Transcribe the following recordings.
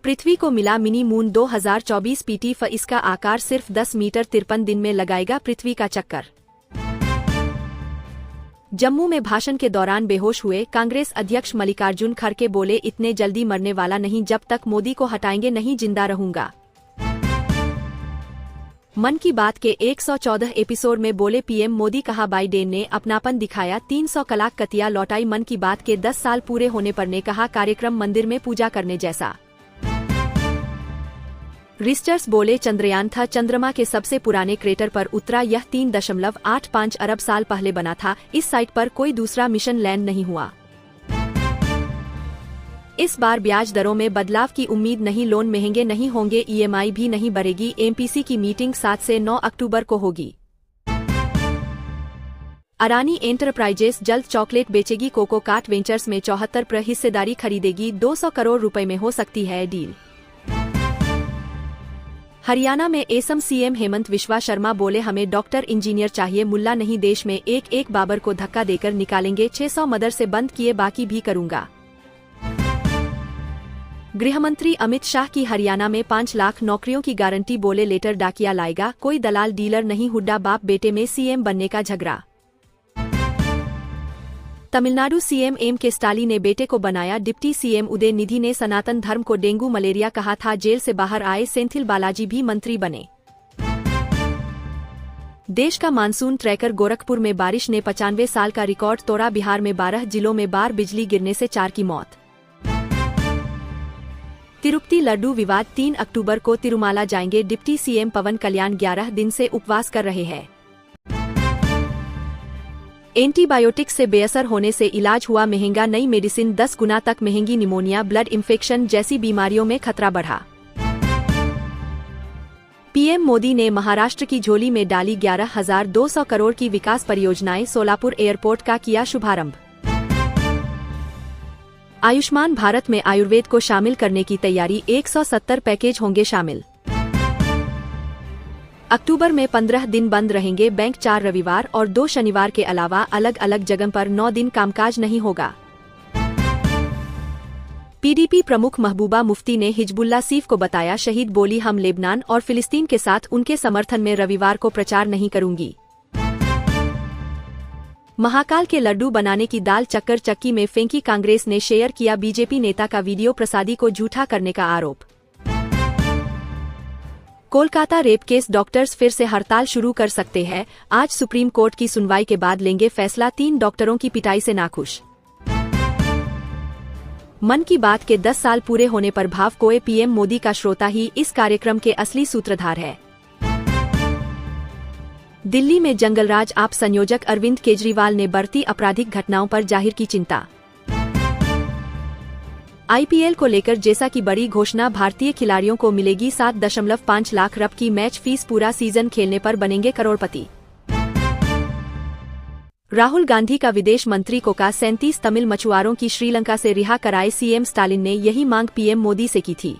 पृथ्वी को मिला mini moon 2024 PT इसका आकार सिर्फ 10 मीटर 53 दिन में लगाएगा पृथ्वी का चक्कर। जम्मू में भाषण के दौरान बेहोश हुए कांग्रेस अध्यक्ष मल्लिकार्जुन खड़गे बोले, इतने जल्दी मरने वाला नहीं, जब तक मोदी को हटाएंगे नहीं जिंदा रहूंगा। मन की बात के 114 एपिसोड में बोले पीएम मोदी, कहा बाइडेन ने अपनापन दिखाया, 300 कलाक कतिया लौटाई। मन की बात के 10 साल पूरे होने पर ने कहा, कार्यक्रम मंदिर में पूजा करने जैसा। रिस्टर्स बोले, चंद्रयान था चंद्रमा के सबसे पुराने क्रेटर पर उतरा, यह 3.85 अरब साल पहले बना था। इस साइट पर कोई दूसरा मिशन लैंड नहीं हुआ। इस बार ब्याज दरों में बदलाव की उम्मीद नहीं, लोन महंगे नहीं होंगे, EMI भी नहीं बढ़ेगी। MPC की मीटिंग 7 से 9 अक्टूबर को होगी। अडानी एंटरप्राइजेस जल्द चॉकलेट बेचेगी, कोको कार्ट वेंचर्स में 74% हिस्सेदारी खरीदेगी, 200 करोड़ रुपए में हो सकती है डील। हरियाणा में असम CM हेमंत बिस्वा शर्मा बोले, हमें डॉक्टर इंजीनियर चाहिए, मुल्ला नहीं। देश में एक बाबर को धक्का देकर निकालेंगे, 600 मदरसे बंद किए, बाकी भी करूंगा। गृहमंत्री अमित शाह की हरियाणा में 5 लाख नौकरियों की गारंटी, बोले लेटर डाकिया लाएगा, कोई दलाल डीलर नहीं। हुड्डा बाप बेटे में CM बनने का झगड़ा। Tamil Nadu CM M.K. स्टालिन ने बेटे को बनाया डिप्टी CM। उदयनिधि ने सनातन धर्म को डेंगू मलेरिया कहा था, जेल से बाहर आए सेंथिल बालाजी भी मंत्री बने। देश का मानसून ट्रैकर गोरखपुर में बारिश ने 95 साल का रिकॉर्ड तोड़ा, बिहार में 12 जिलों में बार बिजली गिरने से 4 की मौत। तिरुपति लड्डू विवाद, 3 अक्टूबर को तिरुमाला जाएंगे डिप्टी CM पवन कल्याण, 11 दिन से उपवास कर रहे हैं। एंटीबायोटिक से बेअसर होने से इलाज हुआ महंगा, नई मेडिसिन 10 गुना तक महंगी। निमोनिया, ब्लड इंफेक्शन जैसी बीमारियों में खतरा बढ़ा। पीएम मोदी ने महाराष्ट्र की झोली में डाली 11,200 करोड़ की विकास परियोजनाएं, सोलापुर एयरपोर्ट का किया शुभारंभ। आयुष्मान भारत में आयुर्वेद को शामिल करने की तैयारी, 170 पैकेज होंगे शामिल। अक्टूबर में 15 दिन बंद रहेंगे बैंक, 4 रविवार और 2 शनिवार के अलावा अलग अलग जगह पर 9 दिन कामकाज नहीं होगा। PDP प्रमुख महबूबा मुफ्ती ने हिजबुल्लाह सैफ को बताया शहीद, बोली हम लेबनान और फिलिस्तीन के साथ उनके समर्थन में रविवार को प्रचार नहीं करूंगी। महाकाल के लड्डू बनाने की दाल चक्कर चक्की में फेंकी, कांग्रेस ने शेयर किया बीजेपी नेता का वीडियो, प्रसादी को झूठा करने का आरोप। कोलकाता रेप केस, डॉक्टर्स फिर से हड़ताल शुरू कर सकते हैं, आज सुप्रीम कोर्ट की सुनवाई के बाद लेंगे फैसला। 3 डॉक्टरों की पिटाई से नाखुश। मन की बात के 10 साल पूरे होने पर भाव खोए पीएम मोदी का श्रोता ही इस कार्यक्रम के असली सूत्रधार है। दिल्ली में जंगलराज आप संयोजक अरविंद केजरीवाल ने बढ़ती आपराधिक घटनाओं पर जाहिर की चिंता। IPL को लेकर जैसा की बड़ी घोषणा, भारतीय खिलाड़ियों को मिलेगी 7.5 लाख रुपए की मैच फीस, पूरा सीजन खेलने पर बनेंगे करोड़पति। राहुल गांधी का विदेश मंत्री को का 37 तमिल मछुआरों की श्रीलंका से रिहा कराए, CM स्टालिन ने यही मांग पीएम मोदी से की थी।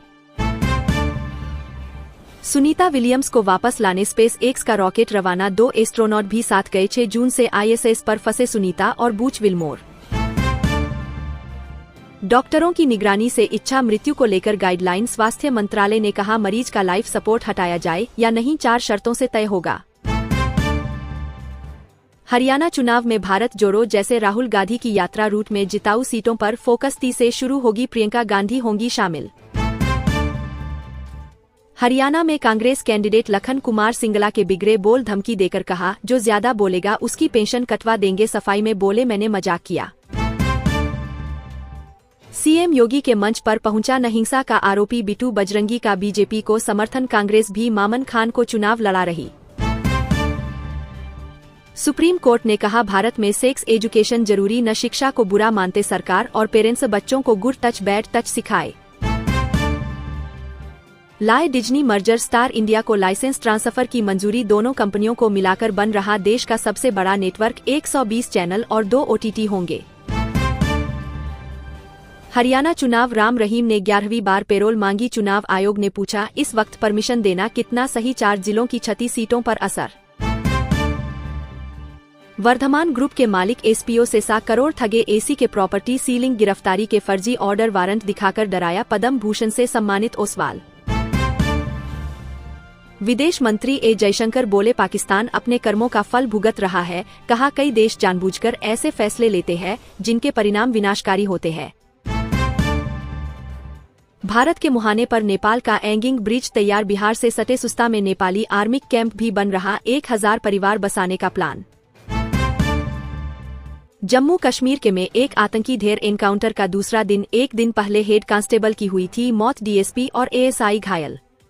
सुनीता विलियम्स को वापस लाने स्पेस एक्स का रॉकेट रवाना, 2 एस्ट्रोनॉट भी साथ गए। 6 जून से ISS पर फंसे सुनीता और बूच विलमोर। डॉक्टरों की निगरानी से इच्छा मृत्यु को लेकर गाइडलाइन, स्वास्थ्य मंत्रालय ने कहा मरीज का लाइफ सपोर्ट हटाया जाए या नहीं, 4 शर्तों से तय होगा। हरियाणा चुनाव में भारत जोड़ो जैसे राहुल गांधी की यात्रा रूट में जिताऊ सीटों पर फोकस, 30 से शुरू होगी, प्रियंका गांधी होंगी शामिल। हरियाणा में कांग्रेस कैंडिडेट लखन कुमार सिंगला के बिगड़े बोल, धमकी देकर कहा जो ज्यादा बोलेगा उसकी पेंशन कटवा देंगे, सफाई में बोले मैंने मजाक किया। CM योगी के मंच पर पहुंचा न हिंसा का आरोपी बिटू बजरंगी का बीजेपी को समर्थन, कांग्रेस भी मामन खान को चुनाव लड़ा रही। सुप्रीम कोर्ट ने कहा भारत में सेक्स एजुकेशन जरूरी, न शिक्षा को बुरा मानते सरकार और पेरेंट्स, बच्चों को गुड टच बैड टच सिखाए। लाए डिज्नी मर्जर, स्टार इंडिया को लाइसेंस ट्रांसफर की मंजूरी, दोनों कंपनियों को मिलाकर बन रहा देश का सबसे बड़ा नेटवर्क, 120 चैनल और 2 OTT होंगे। हरियाणा चुनाव, राम रहीम ने 11वीं बार पेरोल मांगी, चुनाव आयोग ने पूछा इस वक्त परमिशन देना कितना सही, 4 जिलों की 36 सीटों पर असर। वर्धमान ग्रुप के मालिक एसपीओ से 7 करोड़ ठगे एसी के प्रॉपर्टी सीलिंग गिरफ्तारी के फर्जी ऑर्डर वारंट दिखाकर डराया पद्म भूषण से सम्मानित ओसवाल। विदेश मंत्री ए जयशंकर बोले पाकिस्तान अपने कर्मों का फल भुगत रहा है, कहा कई देश जानबूझकर ऐसे फैसले लेते हैं जिनके परिणाम विनाशकारी होते हैं। भारत के मुहाने पर नेपाल का एंगिंग ब्रिज तैयार, बिहार से सटे सुस्ता में नेपाली आर्मी कैंप भी बन रहा, 1000 परिवार बसाने का प्लान। जम्मू कश्मीर के में एक आतंकी ढेर एनकाउंटर का दूसरा दिन, एक दिन पहले हेड कांस्टेबल की हुई थी मौत, डीएसपी और एएसआई घायल।